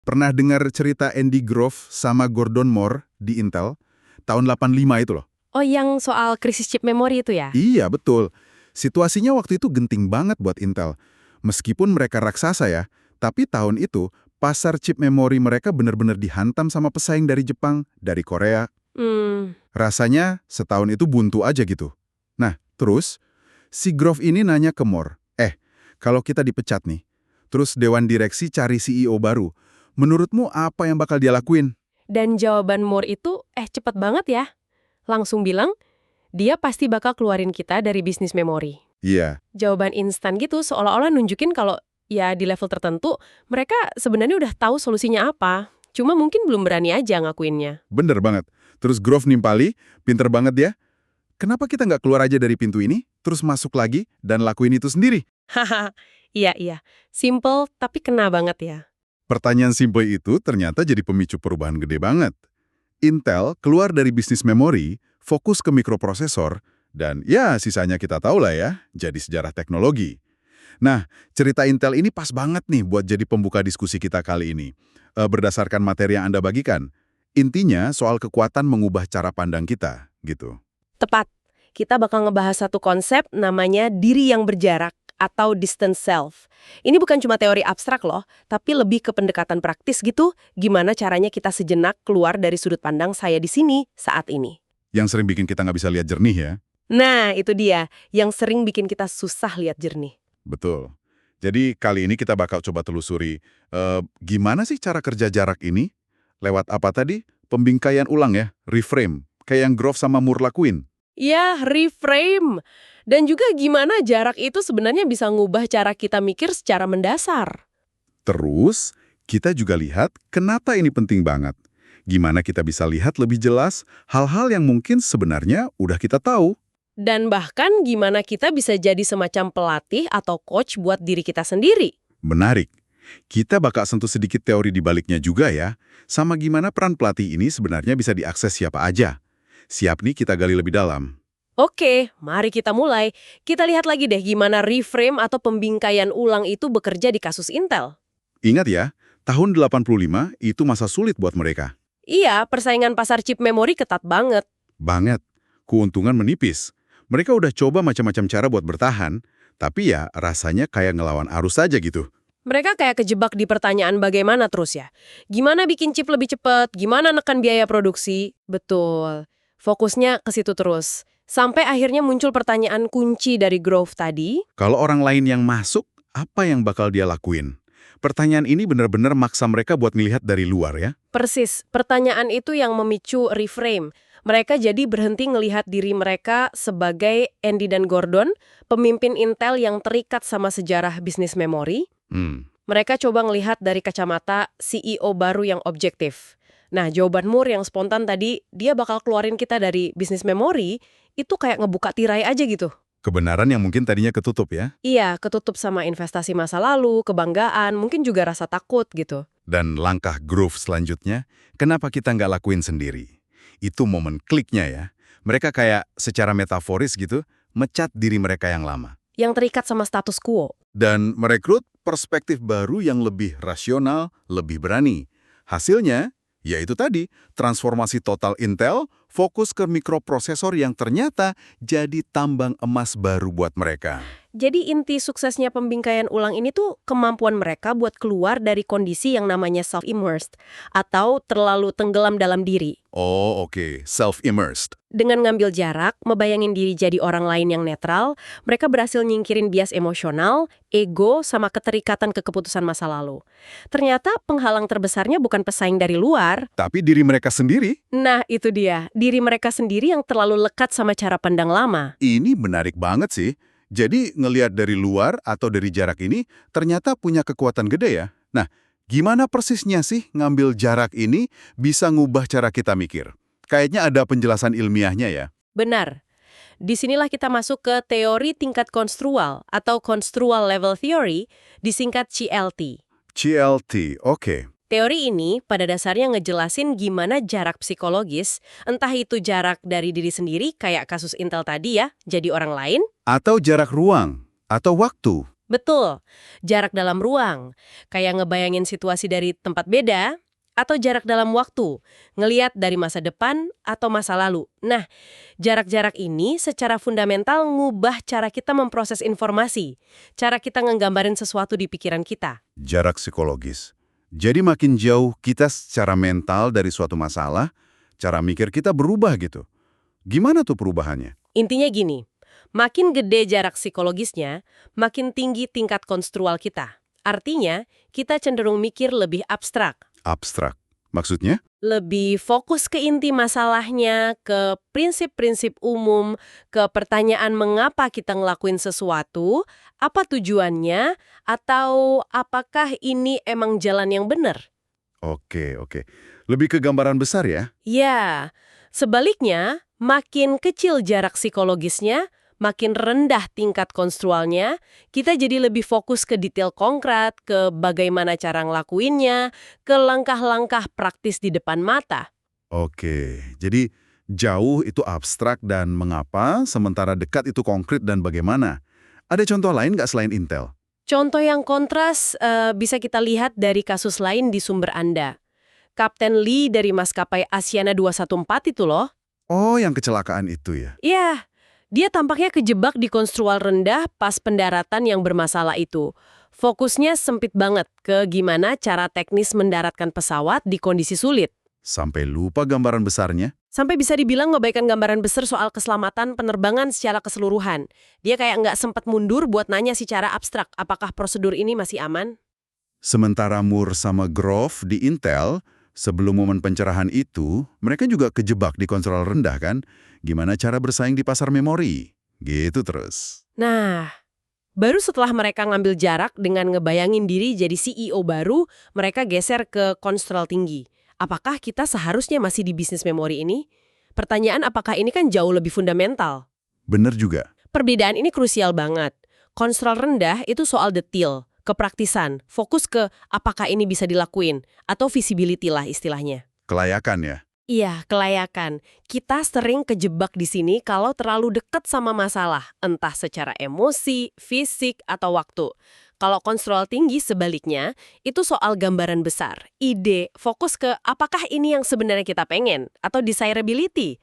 Pernah dengar cerita Andy Grove sama Gordon Moore di Intel? Tahun 85 itu loh. Oh, yang soal krisis chip memori itu ya? Iya, betul. Situasinya waktu itu genting banget buat Intel. Meskipun mereka raksasa ya, tapi tahun itu pasar chip memori mereka benar-benar dihantam sama pesaing dari Jepang, dari Korea. Hmm, Rasanya setahun itu buntu aja gitu. Nah, terus si Grove ini nanya ke Moore, kalau kita dipecat nih, terus Dewan Direksi cari CEO baru, menurutmu apa yang bakal dia lakuin? dan jawaban Moore itu, cepet banget ya. Langsung bilang, dia pasti bakal keluarin kita dari bisnis memori. Iya, Jawaban instan gitu seolah-olah nunjukin kalau ya di level tertentu mereka sebenarnya udah tahu solusinya apa. Cuma mungkin belum berani aja ngakuinnya. bener banget. Terus Grove nimpali, pinter banget dia. Kenapa kita nggak keluar aja dari pintu ini, terus masuk lagi dan lakuin itu sendiri? Haha, iya. Simple tapi kena banget ya. Pertanyaan simpel itu ternyata jadi pemicu perubahan gede banget. Intel keluar dari bisnis memori, fokus ke mikroprosesor, dan ya sisanya kita tahu lah ya, jadi sejarah teknologi. Nah, cerita Intel ini pas banget nih buat jadi pembuka diskusi kita kali ini. Berdasarkan materi yang Anda bagikan, intinya soal kekuatan mengubah cara pandang kita, gitu. Tepat. Kita bakal ngebahas satu konsep namanya diri yang berjarak atau distance self. Ini bukan cuma teori abstrak loh, tapi lebih ke pendekatan praktis gitu, gimana caranya kita sejenak keluar dari sudut pandang saya di sini saat ini. Yang sering bikin kita nggak bisa lihat jernih ya. Nah, itu dia, yang sering bikin kita susah lihat jernih. Betul. Jadi kali ini kita bakal coba telusuri gimana sih cara kerja jarak ini? Lewat apa tadi? Pembingkaian ulang ya, reframe. Kayak yang Grove sama Moore lakuin. Ya, reframe. Dan juga gimana jarak itu sebenarnya bisa ngubah cara kita mikir secara mendasar. Terus, kita juga lihat kenapa ini penting banget. Gimana kita bisa lihat lebih jelas hal-hal yang mungkin sebenarnya udah kita tahu. Dan bahkan gimana kita bisa jadi semacam pelatih atau coach buat diri kita sendiri. Menarik. Kita bakal sentuh sedikit teori di baliknya juga ya. Sama gimana peran pelatih ini sebenarnya bisa diakses siapa aja. Siap nih kita gali lebih dalam. Oke, mari kita mulai. Kita lihat lagi deh gimana reframe atau pembingkaian ulang itu bekerja di kasus Intel. Ingat ya, tahun 85 itu masa sulit buat mereka. Iya, persaingan pasar chip memori ketat banget. Banget. Keuntungan menipis. Mereka udah coba macam-macam cara buat bertahan, tapi ya rasanya kayak ngelawan arus aja gitu. Mereka kayak kejebak di pertanyaan bagaimana terus ya. Gimana bikin chip lebih cepat, gimana nekan biaya produksi. Betul. Fokusnya ke situ terus. Sampai akhirnya muncul pertanyaan kunci dari Grove tadi. Kalau orang lain yang masuk, apa yang bakal dia lakuin? Pertanyaan ini benar-benar maksa mereka buat ngelihat dari luar ya. Persis, pertanyaan itu yang memicu reframe. Mereka jadi berhenti ngelihat diri mereka sebagai Andy dan Gordon, pemimpin Intel yang terikat sama sejarah bisnis memori. Mereka coba ngelihat dari kacamata CEO baru yang objektif. Nah, jawaban Moore yang spontan tadi, dia bakal keluarin kita dari bisnis memori, itu kayak ngebuka tirai aja gitu. Kebenaran yang mungkin tadinya ketutup ya. Iya, ketutup sama investasi masa lalu, kebanggaan, mungkin juga rasa takut gitu. Dan langkah Grove selanjutnya, kenapa kita nggak lakuin sendiri? Itu momen kliknya ya. Mereka kayak secara metaforis gitu, mecat diri mereka yang lama. Yang terikat sama status quo. Dan merekrut perspektif baru yang lebih rasional, lebih berani. Hasilnya, yaitu tadi, transformasi total Intel fokus ke mikroprosesor yang ternyata jadi tambang emas baru buat mereka. Jadi inti suksesnya pembingkaian ulang ini tuh kemampuan mereka buat keluar dari kondisi yang namanya self-immersed atau terlalu tenggelam dalam diri. Oh, oke. Self-immersed. Dengan ngambil jarak, membayangin diri jadi orang lain yang netral, mereka berhasil nyingkirin bias emosional, ego, sama keterikatan ke keputusan masa lalu. Ternyata penghalang terbesarnya bukan pesaing dari luar. Tapi diri mereka sendiri, Nah, itu dia. Diri mereka sendiri yang terlalu lekat sama cara pandang lama. ini menarik banget sih. Jadi ngelihat dari luar atau dari jarak ini ternyata punya kekuatan gede ya. Nah, gimana persisnya sih ngambil jarak ini bisa ngubah cara kita mikir? Kayaknya ada penjelasan ilmiahnya ya. Benar. Disinilah kita masuk ke teori tingkat konstrual atau Construal Level Theory, disingkat CLT. CLT, oke. Teori ini pada dasarnya ngejelasin gimana jarak psikologis, entah itu jarak dari diri sendiri kayak kasus Intel tadi ya, jadi orang lain. Atau jarak ruang, atau waktu. Betul, jarak dalam ruang, kayak ngebayangin situasi dari tempat beda, atau jarak dalam waktu, ngeliat dari masa depan atau masa lalu. Nah, jarak-jarak ini secara fundamental ngubah cara kita memproses informasi, cara kita ngegambarin sesuatu di pikiran kita. Jarak psikologis. Jadi makin jauh kita secara mental dari suatu masalah, cara mikir kita berubah gitu. Gimana tuh perubahannya? Intinya gini, makin gede jarak psikologisnya, makin tinggi tingkat konstrual kita. Artinya, kita cenderung mikir lebih abstrak. Abstrak. Maksudnya? Lebih fokus ke inti masalahnya, ke prinsip-prinsip umum, ke pertanyaan mengapa kita ngelakuin sesuatu, apa tujuannya, atau apakah ini emang jalan yang benar. Oke, oke. Lebih ke gambaran besar ya? Ya, sebaliknya, makin kecil jarak psikologisnya, makin rendah tingkat konstrualnya, kita jadi lebih fokus ke detail konkret, ke bagaimana cara ngelakuinnya, ke langkah-langkah praktis di depan mata. Oke, jadi jauh itu abstrak dan mengapa, sementara dekat itu konkret dan bagaimana. Ada contoh lain nggak selain Intel? Contoh yang kontras bisa kita lihat dari kasus lain di sumber Anda. Kapten Lee dari maskapai Asiana 214 itu loh. Oh, yang kecelakaan itu ya? Iya, dia tampaknya kejebak di konstrual rendah pas pendaratan yang bermasalah itu. Fokusnya sempit banget ke gimana cara teknis mendaratkan pesawat di kondisi sulit. Sampai lupa gambaran besarnya? Sampai bisa dibilang ngabaikan gambaran besar soal keselamatan penerbangan secara keseluruhan. Dia kayak nggak sempat mundur buat nanya secara abstrak, apakah prosedur ini masih aman? Sementara Moore sama Grove di Intel, sebelum momen pencerahan itu, mereka juga kejebak di konstrual rendah kan? Gimana cara bersaing di pasar memori? Gitu terus. Nah, baru setelah mereka ngambil jarak dengan ngebayangin diri jadi CEO baru, mereka geser ke konstrual tinggi. Apakah kita seharusnya masih di bisnis memori ini? Pertanyaan apakah ini kan jauh lebih fundamental. Bener juga. Perbedaan ini krusial banget. Konstrual rendah itu soal detail, kepraktisan, fokus ke apakah ini bisa dilakuin, atau visibility lah istilahnya. Kelayakan ya? Iya, kelayakan. Kita sering kejebak di sini kalau terlalu dekat sama masalah, entah secara emosi, fisik, atau waktu. Kalau konstrual tinggi sebaliknya, itu soal gambaran besar, ide, fokus ke apakah ini yang sebenarnya kita pengen, atau desirability.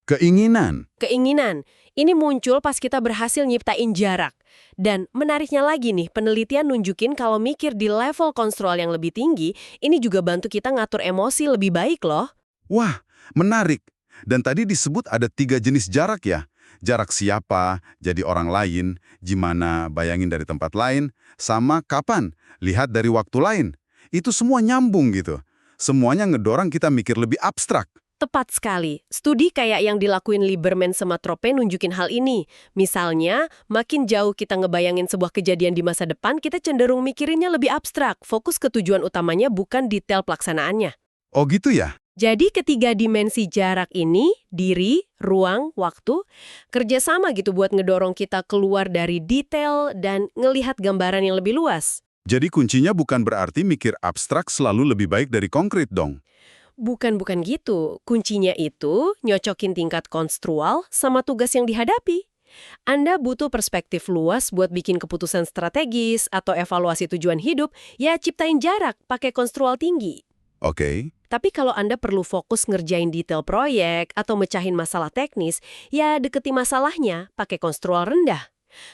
Keinginan. Keinginan, ini muncul pas kita berhasil nyiptain jarak. Dan menariknya lagi nih, penelitian nunjukin kalau mikir di level konstrual yang lebih tinggi, ini juga bantu kita ngatur emosi lebih baik loh. Wah, menarik. Dan tadi disebut ada 3 jenis jarak ya? Jarak siapa, jadi orang lain, gimana bayangin dari tempat lain, sama kapan, lihat dari waktu lain. Itu semua nyambung gitu. Semuanya ngedorong kita mikir lebih abstrak. Tepat sekali. Studi kayak yang dilakuin Lieberman sama Trope nunjukin hal ini. Misalnya, makin jauh kita ngebayangin sebuah kejadian di masa depan, kita cenderung mikirinnya lebih abstrak. Fokus ke tujuan utamanya bukan detail pelaksanaannya. Oh gitu ya? Jadi ketiga dimensi jarak ini, diri, ruang, waktu, kerjasama gitu buat ngedorong kita keluar dari detail dan ngelihat gambaran yang lebih luas. Jadi kuncinya bukan berarti mikir abstrak selalu lebih baik dari konkret dong. Bukan gitu. Kuncinya itu nyocokin tingkat konstrual sama tugas yang dihadapi. Anda butuh perspektif luas buat bikin keputusan strategis atau evaluasi tujuan hidup, ya ciptain jarak pakai konstrual tinggi. Oke. Tapi kalau Anda perlu fokus ngerjain detail proyek atau mecahin masalah teknis, ya deketi masalahnya pakai konstrual rendah.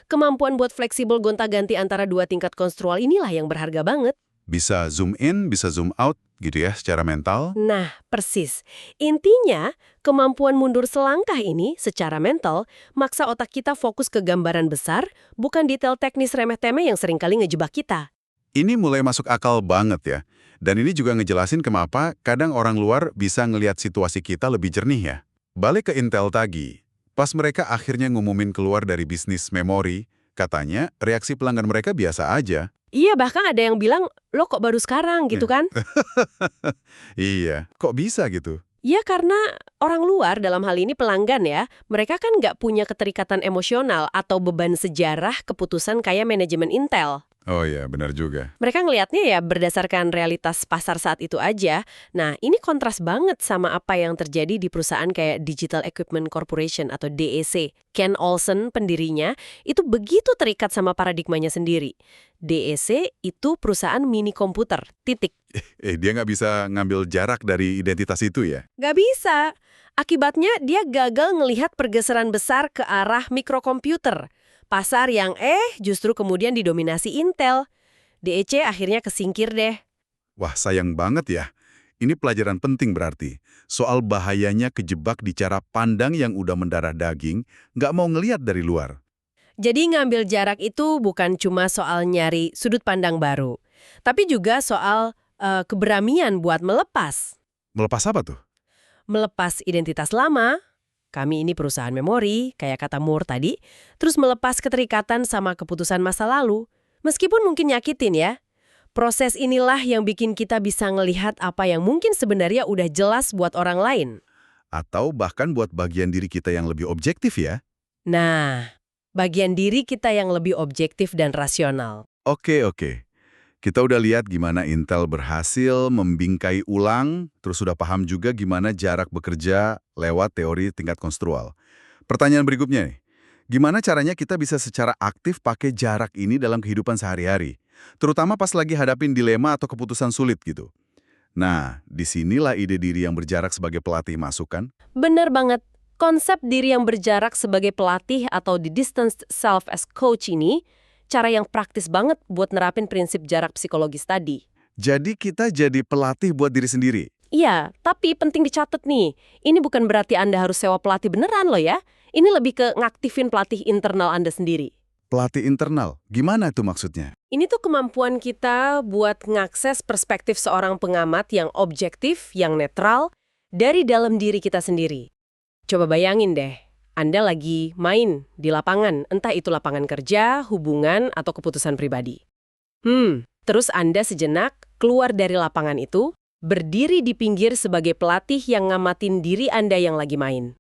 Kemampuan buat fleksibel gonta-ganti antara dua tingkat konstrual inilah yang berharga banget. Bisa zoom in, bisa zoom out gitu ya secara mental. Nah, persis. Intinya, kemampuan mundur selangkah ini secara mental maksa otak kita fokus ke gambaran besar, bukan detail teknis remeh-temeh yang seringkali ngejebak kita. Ini mulai masuk akal banget ya. Dan ini juga ngejelasin kenapa kadang orang luar bisa ngelihat situasi kita lebih jernih ya. Balik ke Intel tadi, pas mereka akhirnya ngumumin keluar dari bisnis memori, katanya reaksi pelanggan mereka biasa aja. Iya, bahkan ada yang bilang, lo kok baru sekarang gitu kan? Iya, kok bisa gitu? Ya karena orang luar dalam hal ini pelanggan ya, mereka kan nggak punya keterikatan emosional atau beban sejarah keputusan kayak manajemen Intel. Oh ya, benar juga. Mereka ngelihatnya ya berdasarkan realitas pasar saat itu aja. Nah, ini kontras banget sama apa yang terjadi di perusahaan kayak Digital Equipment Corporation atau DEC. Ken Olsen, pendirinya, itu begitu terikat sama paradigmanya sendiri. DEC itu perusahaan mini komputer, titik. Dia nggak bisa ngambil jarak dari identitas itu ya? Nggak bisa. Akibatnya dia gagal ngelihat pergeseran besar ke arah mikrokomputer. Pasar yang justru kemudian didominasi Intel. DEC akhirnya kesingkir deh. Wah, sayang banget ya. Ini pelajaran penting berarti. Soal bahayanya kejebak di cara pandang yang udah mendarah daging, nggak mau ngelihat dari luar. Jadi ngambil jarak itu bukan cuma soal nyari sudut pandang baru, tapi juga soal keberanian buat melepas. Melepas apa tuh? Melepas identitas lama, kami ini perusahaan memori, kayak kata Moore tadi, terus melepas keterikatan sama keputusan masa lalu. Meskipun mungkin nyakitin ya. Proses inilah yang bikin kita bisa ngelihat apa yang mungkin sebenarnya udah jelas buat orang lain. Atau bahkan buat bagian diri kita yang lebih objektif ya? Nah, bagian diri kita yang lebih objektif dan rasional. Oke. Kita udah lihat gimana Intel berhasil membingkai ulang, terus sudah paham juga gimana jarak bekerja lewat teori tingkat konstrual. Pertanyaan berikutnya nih, gimana caranya kita bisa secara aktif pakai jarak ini dalam kehidupan sehari-hari? Terutama pas lagi hadapin dilema atau keputusan sulit gitu. Nah, disinilah ide diri yang berjarak sebagai pelatih masuk kan? Bener banget. Konsep diri yang berjarak sebagai pelatih atau the distance self as coach ini, cara yang praktis banget buat nerapin prinsip jarak psikologis tadi. Jadi kita jadi pelatih buat diri sendiri. Iya, tapi penting dicatat nih, ini bukan berarti Anda harus sewa pelatih beneran loh ya. Ini lebih ke ngaktifin pelatih internal Anda sendiri. Pelatih internal, gimana tuh maksudnya? Ini tuh kemampuan kita buat ngakses perspektif seorang pengamat yang objektif, yang netral, dari dalam diri kita sendiri. Coba bayangin deh, Anda lagi main di lapangan, entah itu lapangan kerja, hubungan, atau keputusan pribadi. Terus Anda sejenak keluar dari lapangan itu, berdiri di pinggir sebagai pelatih yang ngamatin diri Anda yang lagi main.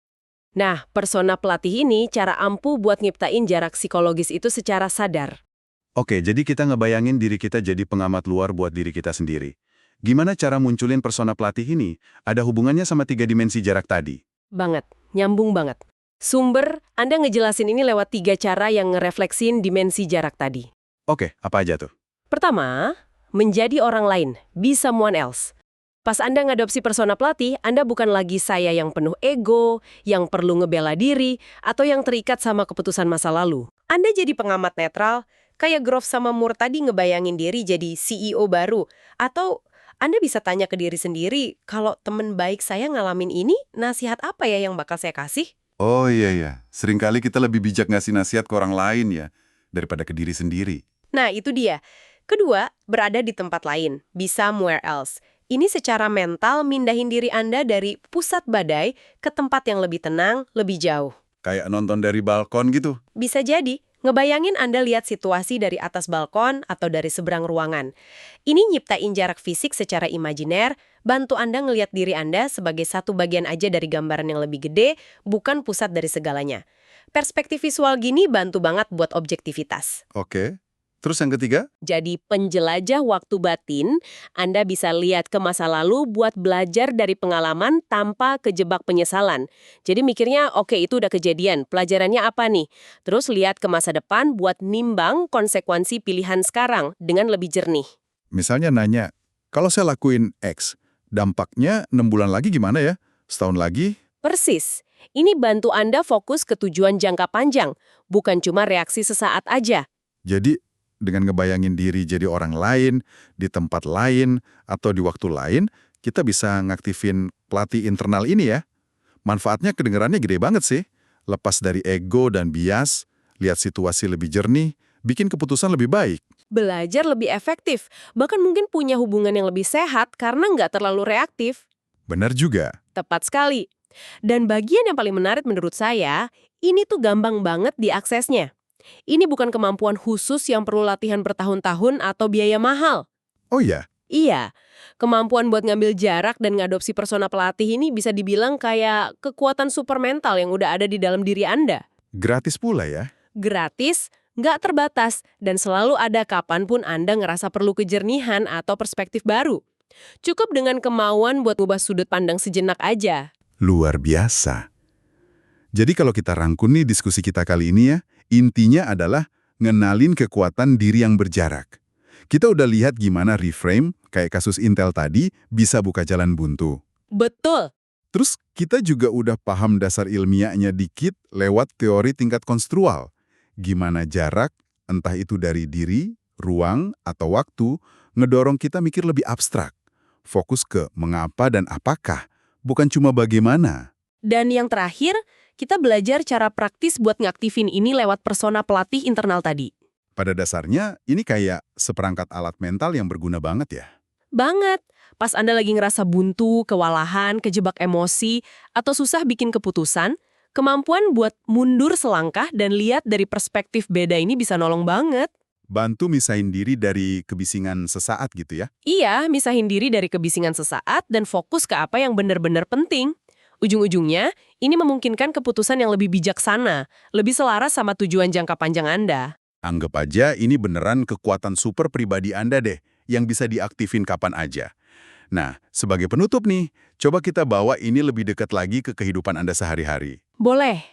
Nah, persona pelatih ini cara ampuh buat ngiptain jarak psikologis itu secara sadar. Oke, jadi kita ngebayangin diri kita jadi pengamat luar buat diri kita sendiri. Gimana cara munculin persona pelatih ini? Ada hubungannya sama 3 dimensi jarak tadi? Banget, nyambung banget. Sumber, Anda ngejelasin ini lewat 3 cara yang ngerefleksin dimensi jarak tadi. Oke, apa aja tuh? Pertama, menjadi orang lain, be someone else. Pas Anda ngadopsi persona pelatih, Anda bukan lagi saya yang penuh ego, yang perlu ngebela diri, atau yang terikat sama keputusan masa lalu. Anda jadi pengamat netral, kayak Groff sama Moore tadi ngebayangin diri jadi CEO baru. Atau Anda bisa tanya ke diri sendiri, kalau temen baik saya ngalamin ini, nasihat apa ya yang bakal saya kasih? Oh iya. Seringkali kita lebih bijak ngasih nasihat ke orang lain ya, daripada ke diri sendiri. Nah, itu dia. Kedua, berada di tempat lain, be somewhere else. Ini secara mental mindahin diri Anda dari pusat badai ke tempat yang lebih tenang, lebih jauh. Kayak nonton dari balkon gitu. Bisa jadi, ngebayangin Anda lihat situasi dari atas balkon atau dari seberang ruangan. Ini nyiptain jarak fisik secara imajiner, bantu Anda ngelihat diri Anda sebagai satu bagian aja dari gambaran yang lebih gede, bukan pusat dari segalanya. Perspektif visual gini bantu banget buat objektivitas. Oke. Terus yang ketiga? Jadi penjelajah waktu batin, Anda bisa lihat ke masa lalu buat belajar dari pengalaman tanpa kejebak penyesalan. Jadi mikirnya, oke itu udah kejadian, pelajarannya apa nih? Terus lihat ke masa depan buat nimbang konsekuensi pilihan sekarang dengan lebih jernih. Misalnya nanya, kalau saya lakuin X, dampaknya 6 bulan lagi gimana ya? Setahun lagi? Persis. Ini bantu Anda fokus ke tujuan jangka panjang, bukan cuma reaksi sesaat aja. Jadi, dengan ngebayangin diri jadi orang lain, di tempat lain, atau di waktu lain, kita bisa ngaktifin pelatih internal ini ya. Manfaatnya kedengarannya gede banget sih. Lepas dari ego dan bias, lihat situasi lebih jernih, bikin keputusan lebih baik. Belajar lebih efektif, bahkan mungkin punya hubungan yang lebih sehat karena nggak terlalu reaktif. Benar juga. Tepat sekali. Dan bagian yang paling menarik menurut saya, ini tuh gampang banget diaksesnya. Ini bukan kemampuan khusus yang perlu latihan bertahun-tahun atau biaya mahal. Oh iya? Iya, kemampuan buat ngambil jarak dan ngadopsi persona pelatih ini bisa dibilang kayak kekuatan super mental yang udah ada di dalam diri Anda. Gratis pula ya? Gratis, nggak terbatas, dan selalu ada kapanpun Anda ngerasa perlu kejernihan atau perspektif baru. Cukup dengan kemauan buat ubah sudut pandang sejenak aja. Luar biasa. Jadi kalau kita rangkum nih diskusi kita kali ini ya, intinya adalah ngenalin kekuatan diri yang berjarak. Kita udah lihat gimana reframe, kayak kasus Intel tadi, bisa buka jalan buntu. Betul. Terus kita juga udah paham dasar ilmiahnya dikit lewat teori tingkat konstrual. Gimana jarak, entah itu dari diri, ruang, atau waktu, ngedorong kita mikir lebih abstrak. Fokus ke mengapa dan apakah, bukan cuma bagaimana. Dan yang terakhir, kita belajar cara praktis buat ngaktifin ini lewat persona pelatih internal tadi. Pada dasarnya, ini kayak seperangkat alat mental yang berguna banget ya. Banget. Pas Anda lagi ngerasa buntu, kewalahan, kejebak emosi, atau susah bikin keputusan, kemampuan buat mundur selangkah dan lihat dari perspektif beda ini bisa nolong banget. Bantu misahin diri dari kebisingan sesaat gitu ya. Iya, misahin diri dari kebisingan sesaat dan fokus ke apa yang benar-benar penting. Ujung-ujungnya, ini memungkinkan keputusan yang lebih bijaksana, lebih selaras sama tujuan jangka panjang Anda. Anggap aja ini beneran kekuatan super pribadi Anda deh, yang bisa diaktifin kapan aja. Nah, sebagai penutup nih, coba kita bawa ini lebih dekat lagi ke kehidupan Anda sehari-hari. Boleh.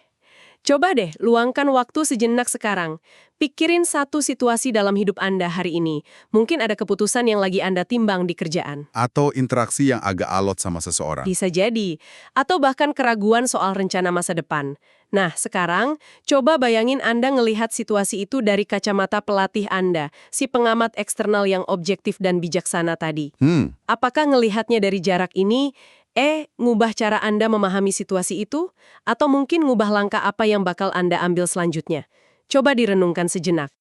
Coba deh, luangkan waktu sejenak sekarang. Pikirin satu situasi dalam hidup Anda hari ini. Mungkin ada keputusan yang lagi Anda timbang di kerjaan. Atau interaksi yang agak alot sama seseorang. Bisa jadi. Atau bahkan keraguan soal rencana masa depan. Nah, sekarang, coba bayangin Anda ngelihat situasi itu dari kacamata pelatih Anda, si pengamat eksternal yang objektif dan bijaksana tadi. Apakah ngelihatnya dari jarak ini, ngubah cara Anda memahami situasi itu? Atau mungkin ngubah langkah apa yang bakal Anda ambil selanjutnya? Coba direnungkan sejenak.